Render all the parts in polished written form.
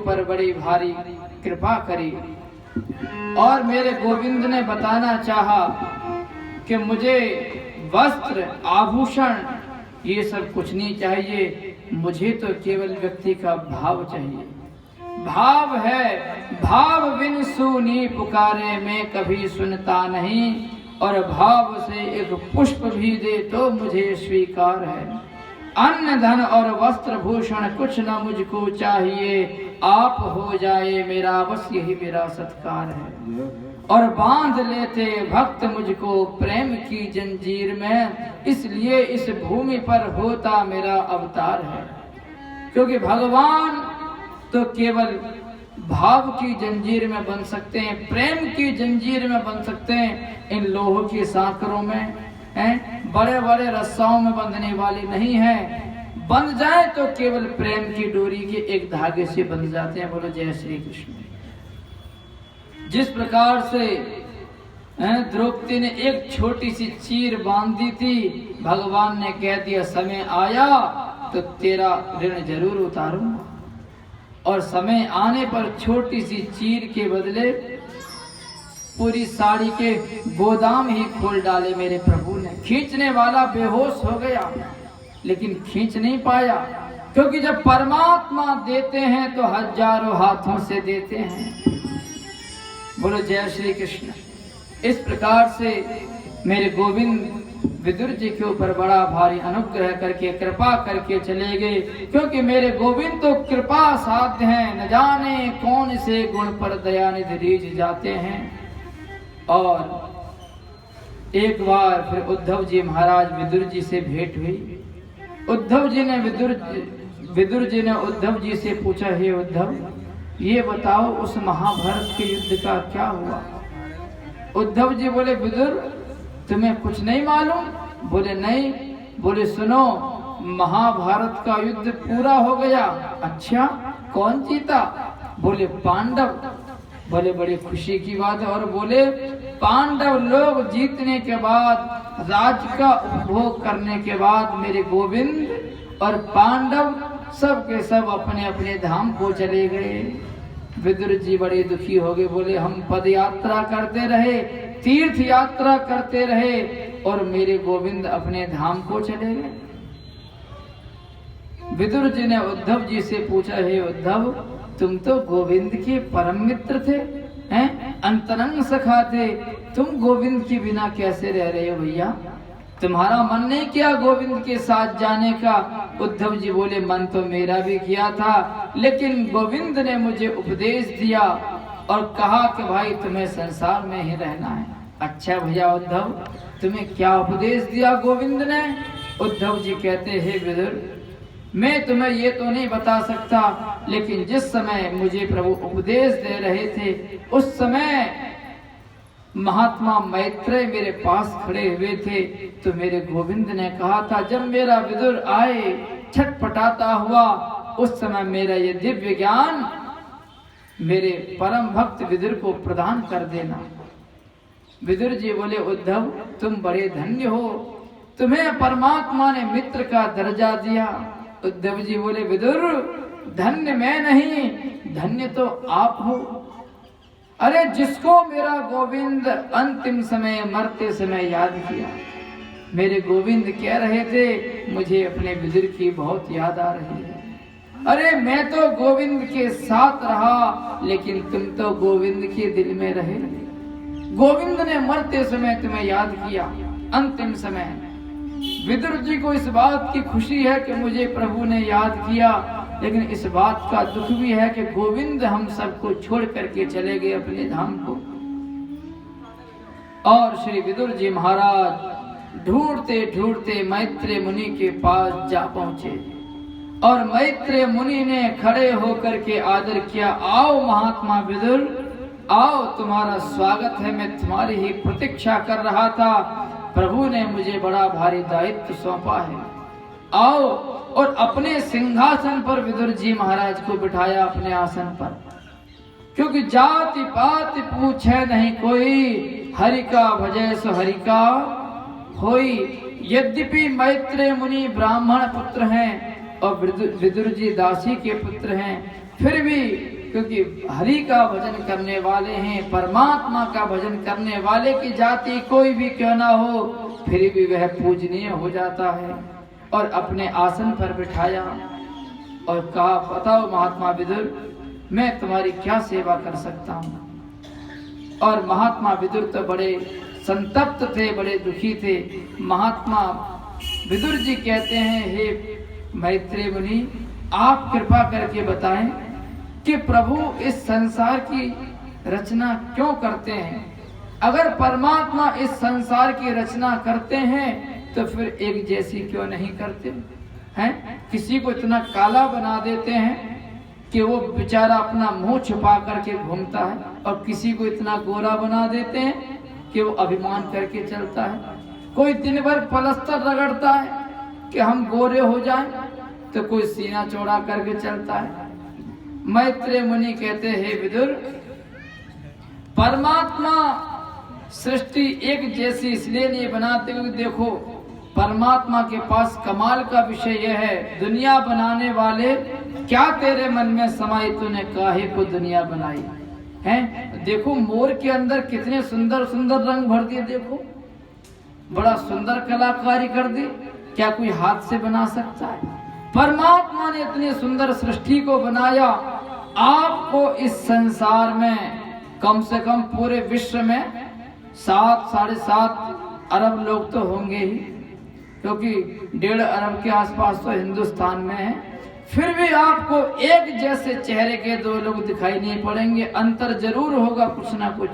पर बड़ी भारी कृपा करी। और मेरे गोविंद ने बताना चाहा कि मुझे वस्त्र आभूषण ये सब कुछ नहीं चाहिए, मुझे तो केवल व्यक्ति का भाव चाहिए। भाव है, भाव बिन सुनी पुकारे में कभी सुनता नहीं, और भाव से एक पुष्प भी दे तो मुझे स्वीकार है। अन्न धन और वस्त्र भूषण कुछ न मुझको चाहिए, आप हो जाए मेरा बस यही मेरा सत्कार है। और बांध लेते भक्त मुझको प्रेम की जंजीर में, इसलिए इस भूमि पर होता मेरा अवतार है। क्योंकि भगवान तो केवल भाव की जंजीर में बन सकते हैं, प्रेम की जंजीर में बन सकते हैं, इन लोहों की सांकरों में हैं, बड़े बड़े रस्साओं में बंधने वाली नहीं है। बंध जाए तो केवल प्रेम की डोरी के एक धागे से बंध जाते हैं। बोलो जय श्री कृष्ण। जिस प्रकार से द्रौपदी ने एक छोटी सी चीर बांधी थी, भगवान ने कह दिया समय आया तो तेरा ऋण जरूर उतारूंगा, और समय आने पर छोटी सी चीर के बदले पूरी साड़ी के गोदाम ही खोल डाले मेरे प्रभु ने। खींचने वाला बेहोश हो गया, लेकिन खींच नहीं पाया, क्योंकि जब परमात्मा देते हैं तो हजारों हाथों से देते हैं। बोलो जय श्री कृष्ण। इस प्रकार से मेरे गोविंद विदुर जी के ऊपर बड़ा भारी अनुग्रह करके कृपा करके चले गए, क्योंकि मेरे गोविंद तो कृपा साध्य हैं, न जाने कौन से गुण पर दयानिधि रीझ जाते हैं। और एक बार फिर उद्धव जी महाराज विदुर जी से भेंट हुई। उद्धव जी ने विदुर जी ने उद्धव जी से पूछा, हे उद्धव, ये बताओ उस महाभारत के युद्ध का क्या हुआ? उद्धव जी बोले, विदुर तुम्हें कुछ नहीं मालूम? बोले नहीं। बोले सुनो, महाभारत का युद्ध पूरा हो गया। अच्छा, कौन जीता? बोले पांडव। बोले बड़ी खुशी की बात है। और बोले पांडव लोग जीतने के बाद, राज्य का उपभोग करने के बाद मेरे गोविंद और पांडव सब के सब अपने अपने धाम को चले गए। विदुर जी बड़े दुखी हो गए। बोले हम पद यात्रा करते रहे, तीर्थ यात्रा करते रहे, और मेरे गोविंद अपने धाम को चले गए। विदुर जी ने उद्धव जी से पूछा, हे उद्धव, तुम तो गोविंद के परम मित्र थे, हैं, अंतरंग सखा थे, तुम गोविंद के बिना कैसे रह रहे हो भैया? तुम्हारा मन नहीं किया गोविंद के साथ जाने का? उद्धव जी बोले, मन तो मेरा भी किया था, लेकिन गोविंद ने मुझे उपदेश दिया और कहा कि भाई तुम्हें संसार में ही रहना है। अच्छा भैया उद्धव, तुम्हें क्या उपदेश दिया गोविंद ने? उद्धव जी कहते, हे विदुर, मैं तुम्हें ये तो नहीं बता सकता, लेकिन जिस समय मुझे प्रभु उपदेश दे रहे थे, उस समय महात्मा मैत्रेय मेरे पास खड़े हुए थे, तो मेरे गोविंद ने कहा था, जब मेरा विदुर आए छटपटाता हुआ, उस समय मेरा ये दिव्य ज्ञान मेरे परम भक्त विदुर को प्रदान कर देना। विदुर जी बोले, उद्धव तुम बड़े धन्य हो, तुम्हें परमात्मा ने मित्र का दर्जा दिया। उद्धव जी बोले, विदुर धन्य मैं नहीं, धन्य तो आप हो। अरे जिसको मेरा गोविंद अंतिम समय मरते समय याद किया, मेरे गोविंद कह रहे थे मुझे अपने विदुर की बहुत याद आ रही है। अरे मैं तो गोविंद के साथ रहा, लेकिन तुम तो गोविंद के दिल में रहे। गोविंद ने मरते समय तुम्हें याद किया, अंतिम समय। विदुर जी को इस बात की खुशी है कि मुझे प्रभु ने याद किया, लेकिन इस बात का दुख भी है कि गोविंद हम सबको छोड़ करके चले गए अपने धाम को। और श्री विदुर जी महाराज ढूंढते ढूंढते मैत्रेय मुनि के पास जा पहुंचे, और मैत्रेय मुनि ने खड़े होकर के आदर किया, आओ महात्मा विदुर, आओ तुम्हारा स्वागत है, मैं तुम्हारी ही प्रतीक्षा कर रहा था, प्रभु ने मुझे बड़ा भारी दायित्व सौंपा है, आओ। और अपने सिंहासन पर विदुर जी महाराज को बिठाया, अपने आसन पर, क्योंकि जाति पात पूछे नहीं कोई, हरि का भजय सो हरि का होई। यद्यपि मैत्रेय मुनि ब्राह्मण पुत्र हैं और विदुर जी दासी के पुत्र हैं, फिर भी क्योंकि हरि का भजन करने वाले हैं, परमात्मा का भजन करने वाले की जाति कोई भी क्यों ना हो, फिर भी वह पूजनीय हो जाता है। और अपने आसन पर बिठाया और कहा, बताओ महात्मा विदुर, मैं तुम्हारी क्या सेवा कर सकता हूँ। और महात्मा विदुर तो बड़े संतप्त थे, बड़े दुखी थे। महात्मा विदुर जी कहते हैं, हे मैत्रेय मुनि, आप कृपा करके बताएं कि प्रभु इस संसार की रचना क्यों करते हैं। अगर परमात्मा इस संसार की रचना करते हैं तो फिर एक जैसी क्यों नहीं करते हैं। किसी को इतना काला बना देते हैं कि वो बेचारा अपना मुंह छुपा करके घूमता है, और किसी को इतना गोरा बना देते हैं कि वो अभिमान करके चलता है। कोई दिन भर पलस्तर रगड़ता है कि हम गोरे हो जाएं, तो कोई सीना चौड़ा करके चलता है। मैत्रेय मुनि कहते हैं, हे विदुर, परमात्मा सृष्टि एक जैसी इसलिए नहीं बनाते क्योंकि देखो, परमात्मा के पास कमाल का विषय यह है, दुनिया बनाने वाले क्या तेरे मन में समाई, तूने काहे को दुनिया बनाई है। देखो मोर के अंदर कितने सुंदर सुंदर रंग भर दिए, देखो बड़ा सुंदर कलाकारी कर दी, क्या कोई हाथ से बना सकता है। परमात्मा ने इतनी सुंदर सृष्टि को बनाया। आपको इस संसार में कम से कम पूरे विश्व में 7-7.5 अरब लोग तो होंगे ही, क्योंकि 1.5 अरब के आसपास तो हिंदुस्तान में है। फिर भी आपको एक जैसे चेहरे के 2 लोग दिखाई नहीं पड़ेंगे, अंतर जरूर होगा कुछ ना कुछ।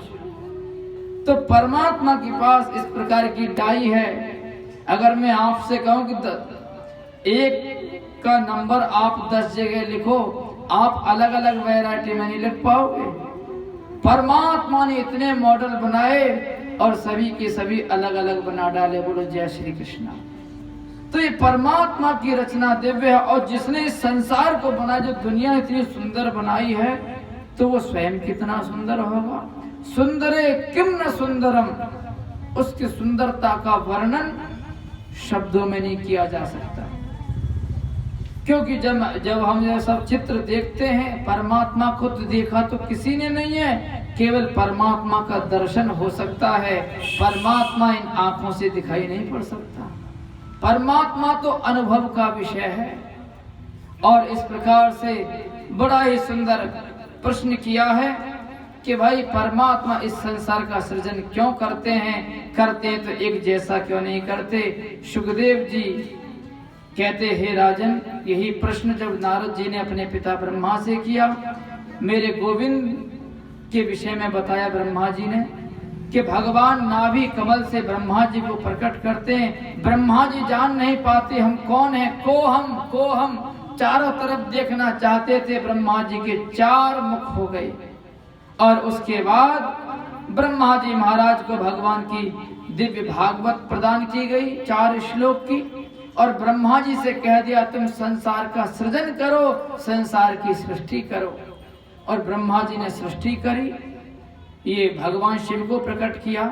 तो परमात्मा के पास इस प्रकार की डाई है। अगर मैं आपसे कहूं कि 1 का नंबर आप 10 जगह लिखो, आप अलग अलग वैरायटी में नहीं लिख पाओगे। परमात्मा ने इतने मॉडल बनाए और सभी के सभी अलग अलग बना डाले। बोलो जय श्री कृष्णा। तो ये परमात्मा की रचना दिव्य है, और जिसने इस संसार को बनाया, जो दुनिया इतनी सुंदर बनाई है, तो वो स्वयं कितना सुंदर होगा। सुंदरे किम न सुंदरम, उसकी सुंदरता का वर्णन शब्दों में नहीं किया जा सकता। क्योंकि जब हम ये सब चित्र देखते हैं, परमात्मा को तो देखा तो किसी ने नहीं है, केवल परमात्मा का दर्शन हो सकता है। परमात्मा इन आंखों से दिखाई नहीं पड़ सकता। परमात्मा तो अनुभव का विषय है। और इस प्रकार से बड़ा ही सुंदर प्रश्न किया है कि भाई परमात्मा इस संसार का सृजन क्यों करते हैं, करते तो एक जैसा क्यों नहीं करते। सुखदेव जी कहते, हे राजन, यही प्रश्न जब नारद जी ने अपने पिता ब्रह्मा से किया, मेरे गोविंद के विषय में बताया ब्रह्मा जी ने कि भगवान नाभि कमल से ब्रह्मा जी को प्रकट करते हैं। ब्रह्मा जी जान नहीं पाते हम कौन है, को हम चारों तरफ देखना चाहते थे। ब्रह्मा जी के 4 मुख हो गए, और उसके बाद ब्रह्मा जी महाराज को भगवान की दिव्य भागवत प्रदान की गई 4 श्लोक की, और ब्रह्मा जी से कह दिया तुम संसार का सृजन करो, संसार की सृष्टि करो। और ब्रह्मा जी ने सृष्टि करी, ये भगवान शिव को प्रकट किया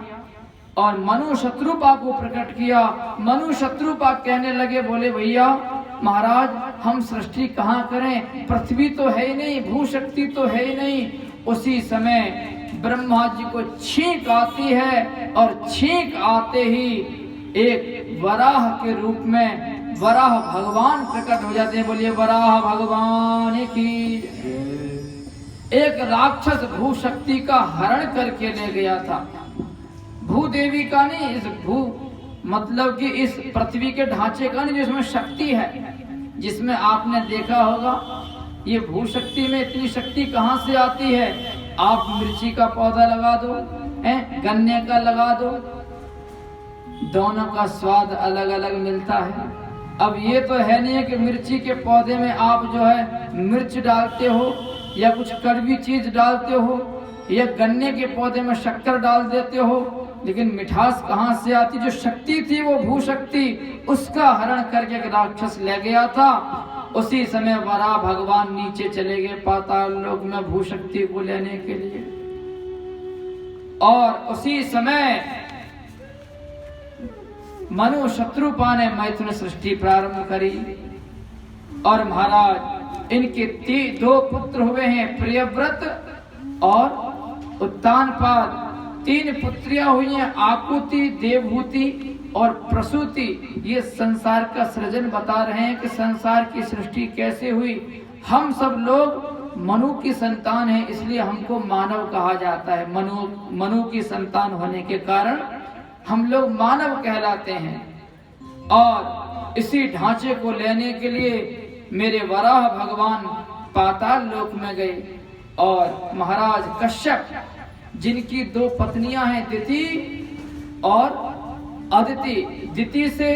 और मनु शत्रुपा को प्रकट किया। मनु शत्रुपा कहने लगे, बोले भैया महाराज हम सृष्टि कहाँ करें, पृथ्वी तो है ही नहीं, भू शक्ति तो है ही नहीं। उसी समय ब्रह्मा जी को छींक आती है, और छींक आते ही एक वराह के रूप में वराह भगवान प्रकट हो जाते हैं। बोलिए वराह भगवान की। एक राक्षस भू शक्ति का हरण करके ले गया था। भूदेवी का नहीं, इस भू मतलब कि इस पृथ्वी के ढांचे का नहीं, जिसमें शक्ति है, जिसमें आपने देखा होगा ये भू शक्ति में इतनी शक्ति कहाँ से आती है। आप मिर्ची का पौधा लगा दो, गन्ने का लगा दो, दोनों का स्वाद अलग अलग मिलता है। अब ये तो है नहीं है कि मिर्ची के पौधे में आप जो है मिर्च डालते हो या कुछ कड़वी चीज डालते हो, या गन्ने के पौधे में शक्कर डाल देते हो, लेकिन मिठास कहाँ से आती। जो शक्ति थी वो भू शक्ति, उसका हरण करके एक राक्षस ले गया था। उसी समय वराह भगवान नीचे चले गए पाताल लोक में भू शक्ति को लेने के लिए, और उसी समय मनु शत्रुपा ने मैथुन सृष्टि प्रारंभ करी। और महाराज इनके 2 पुत्र हुए हैं, प्रियव्रत और उत्तानपाद। 3 पुत्रियां हुई हैं, आकुति, देवहूति और प्रसूति। ये संसार का सृजन बता रहे हैं कि संसार की सृष्टि कैसे हुई। हम सब लोग मनु की संतान हैं, इसलिए हमको मानव कहा जाता है। मनु की संतान होने के कारण हम लोग मानव कहलाते हैं। और इसी ढांचे को लेने के लिए मेरे वराह भगवान पाताल लोक में गए और महाराज कश्यप, जिनकी 2 पत्नियां हैं, दिति और अदिति। दिति से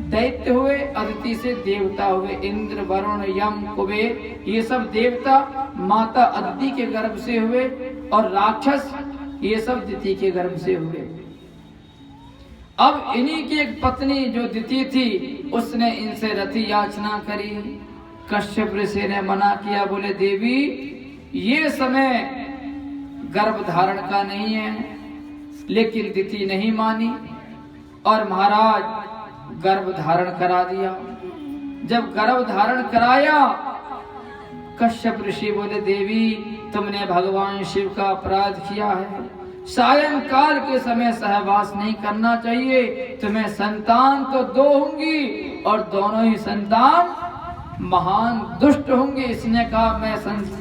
दैत्य हुए, अदिति से देवता हुए। इंद्र, वरुण, यम, कुबेर, ये सब देवता माता अदिति के गर्भ से हुए, और राक्षस ये सब दिति के गर्भ से हुए। अब इन्हीं की एक पत्नी जो दिति थी, उसने इनसे रति याचना करी। कश्यप ऋषि ने मना किया, बोले देवी ये समय गर्भ धारण का नहीं है। लेकिन दिति नहीं मानी और महाराज गर्भ धारण करा दिया। जब गर्भ धारण कराया, कश्यप ऋषि बोले देवी तुमने भगवान शिव का अपराध किया है, सायंकाल के समय सहवास नहीं करना चाहिए। तुम्हें संतान तो 2 होंगी और दोनों ही संतान महान दुष्ट होंगे। इसने कहा मैं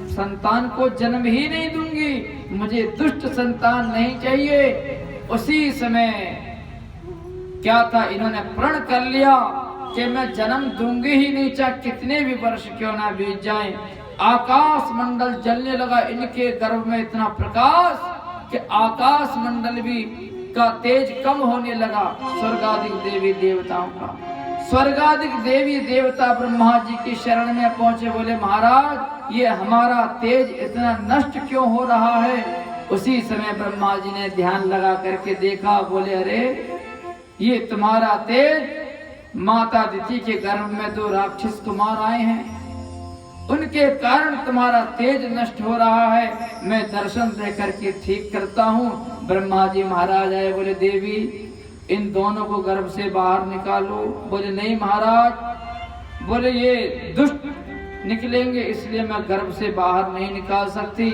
संतान को जन्म ही नहीं दूंगी, मुझे दुष्ट संतान नहीं चाहिए। उसी समय क्या था, इन्होंने प्रण कर लिया कि मैं जन्म दूंगी ही नहीं, चाहे कितने भी वर्ष क्यों ना बीत जाएं। आकाश मंडल जलने लगा इनके गर्भ में, इतना प्रकाश कि आकाश मंडल भी का तेज कम होने लगा। स्वर्गाधिक देवी देवताओं का, स्वर्गाधिक देवी देवता ब्रह्मा जी की शरण में पहुंचे, बोले महाराज ये हमारा तेज इतना नष्ट क्यों हो रहा है। उसी समय ब्रह्मा जी ने ध्यान लगा करके देखा, बोले अरे ये तुम्हारा तेज माता दिति के गर्भ में 2 राक्षस कुमार आए हैं, उनके कारण तुम्हारा तेज नष्ट हो रहा है। मैं दर्शन दे करके ठीक करता हूँ। ब्रह्मा जी महाराज आए, बोले देवी इन दोनों को गर्भ से बाहर निकालो। बोले नहीं महाराज, बोले ये दुष्ट निकलेंगे, इसलिए मैं गर्भ से बाहर नहीं निकाल सकती।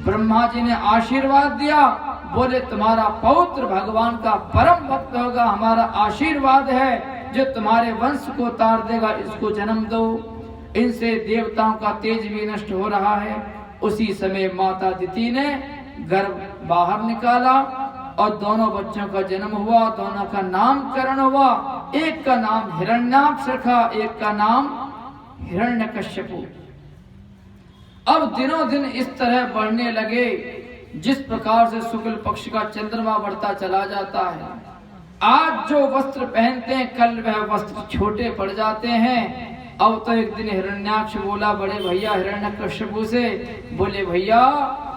ब्रह्मा जी ने आशीर्वाद दिया, बोले तुम्हारा पौत्र भगवान का परम भक्त होगा, हमारा आशीर्वाद है जो तुम्हारे वंश को तार देगा, इसको जन्म दो। इनसे देवताओं का तेज भी नष्ट हो रहा है। उसी समय माता दिति ने गर्भ बाहर निकाला और दोनों बच्चों का जन्म हुआ, दोनों का नामकरण हुआ। एक का नाम हिरण्याक्ष रखा, एक का नाम हिरण्यकश्यपु। अब दिनों दिन इस तरह बढ़ने लगे, जिस प्रकार से शुक्ल पक्ष का चंद्रमा बढ़ता चला जाता है। आज जो वस्त्र पहनते हैं, कल वह वस्त्र छोटे पड़ जाते हैं। अब तो एक दिन हिरण्याक्ष बोला बड़े भैया हिरण्यकश्यपु से, बोले भैया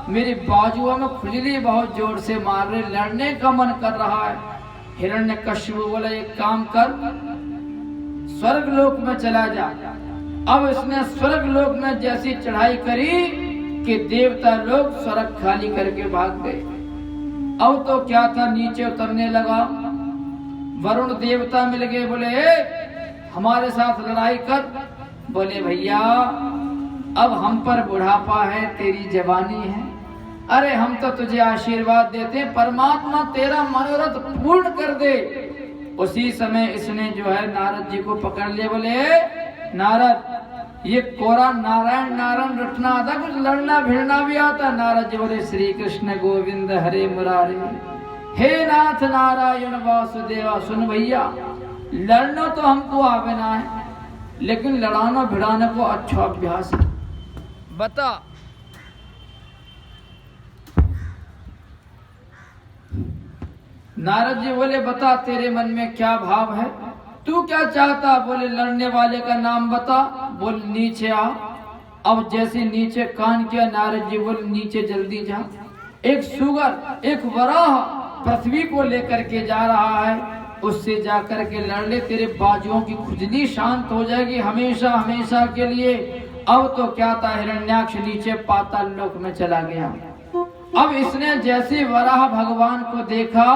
मेरी बाजुओं में खुजली बहुत जोर से मार रहे, लड़ने का मन कर रहा है। हिरण्यकश्यपु बोला एक काम कर, स्वर्ग लोक में चला जा। अब इसने स्वर्ग लोक में जैसी चढ़ाई करी कि देवता लोग स्वर्ग खाली करके भाग गए। अब तो क्या था, नीचे उतरने लगा। वरुण देवता मिल गए, बोले हमारे साथ लड़ाई कर। बोले भैया अब हम पर बुढ़ापा है, तेरी जवानी है, अरे हम तो तुझे आशीर्वाद देते हैं, परमात्मा तेरा मनोरथ पूर्ण कर दे। उसी समय इसने जो है नारद जी को पकड़ लिया, बोले नारद ये कोरा नारायण नारायण रटना आता, कुछ लड़ना भिड़ना भी आता। नारद जी बोले श्री कृष्ण गोविंद हरे मुरारी, हे नाथ नारायण वासुदेवा। सुन भैया लड़ना तो हमको आवे ना है, लेकिन लड़ाना भिड़ाने को अच्छा अभ्यास है। बता नारद जी बोले बता तेरे मन में क्या भाव है, तू क्या चाहता। बोले लड़ने वाले का नाम बता। बोल नीचे आ। अब जैसे नीचे कान किया, नारद जी बोले नीचे जल्दी जा। एक सुगर एक वराह पृथ्वी को लेकर के जा रहा है, उससे जाकर के लड़ ले, तेरे बाजुओं की खुजली शांत हो जाएगी हमेशा हमेशा के लिए। अब तो क्या था, हिरण्याक्ष नीचे पाताल लोक में चला गया। अब इसने जैसे वराह भगवान को देखा,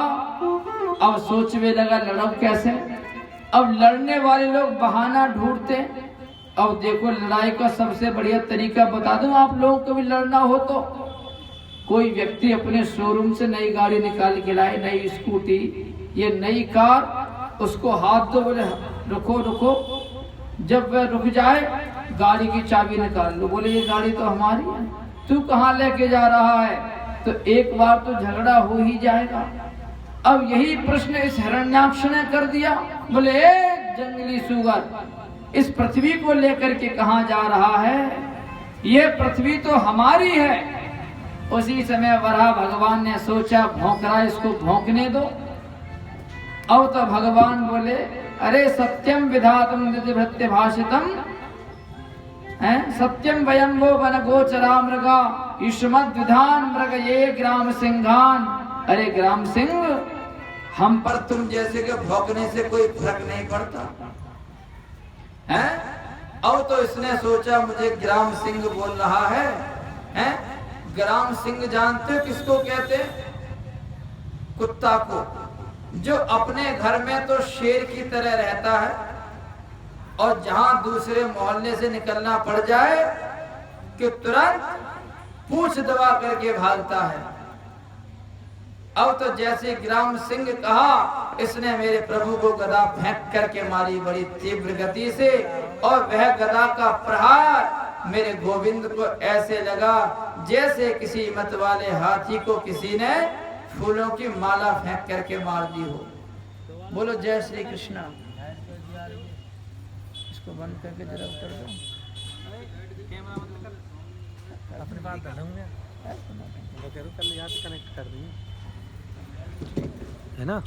अब सोचने लगा लड़ो कैसे। अब लड़ने वाले लोग बहाना ढूंढते, अब देखो लड़ाई का सबसे बढ़िया तरीका बता दूं आप लोगों को भी लड़ना हो तो, कोई व्यक्ति अपने शोरूम से नई गाड़ी निकाल के लाए, नई स्कूटी, ये नई कार, उसको हाथ दो, बोले रुको रुको, जब वह रुक जाए गाड़ी की चाबी निकाल लो, बोले ये गाड़ी तो हमारी है, तू कहाँ लेके जा रहा है, तो एक बार तो झगड़ा हो ही जाएगा। अब यही प्रश्न इस हिरण्याक्ष ने कर दिया, बोले ए जंगली सुअर, इस पृथ्वी को लेकर के कहाँ जा रहा है, ये पृथ्वी तो हमारी है। उसी समय वराह भगवान ने सोचा भौंक रहा, इसको भौंकने दो। अब तो भगवान बोले अरे सत्यम विधातम निजभृत्य भाषितम, सत्यम वयम वो वन गोचरा मृगा युष्मद् विधान मृग ये ग्राम सिंहान। अरे ग्राम सिंह, हम पर तुम जैसे के भौंकने से कोई फर्क नहीं पड़ता है। अब तो इसने सोचा मुझे ग्राम सिंह बोल रहा है, हैं? ग्राम सिंह जानते हो किसको कहते हैं? कुत्ता को, जो अपने घर में तो शेर की तरह रहता है और जहां दूसरे मोहल्ले से निकलना पड़ जाए कि तुरंत पूंछ दबा करके भागता है। अब तो जैसे ग्राम सिंह कहा, इसने मेरे प्रभु को गदा फेंक करके मारी बड़ी तीव्र गति से, और वह गदा का प्रहार मेरे गोविंद को ऐसे लगा जैसे किसी मत वाले हाथी को किसी ने फूलों की माला फेंक करके मार दी हो। बोलो जय श्री कृष्णा। इसको बंद करके जरा उतर दो। अपनी बात डालूंगा, कल यहाँ से कनेक्ट कर देंगे, है ना।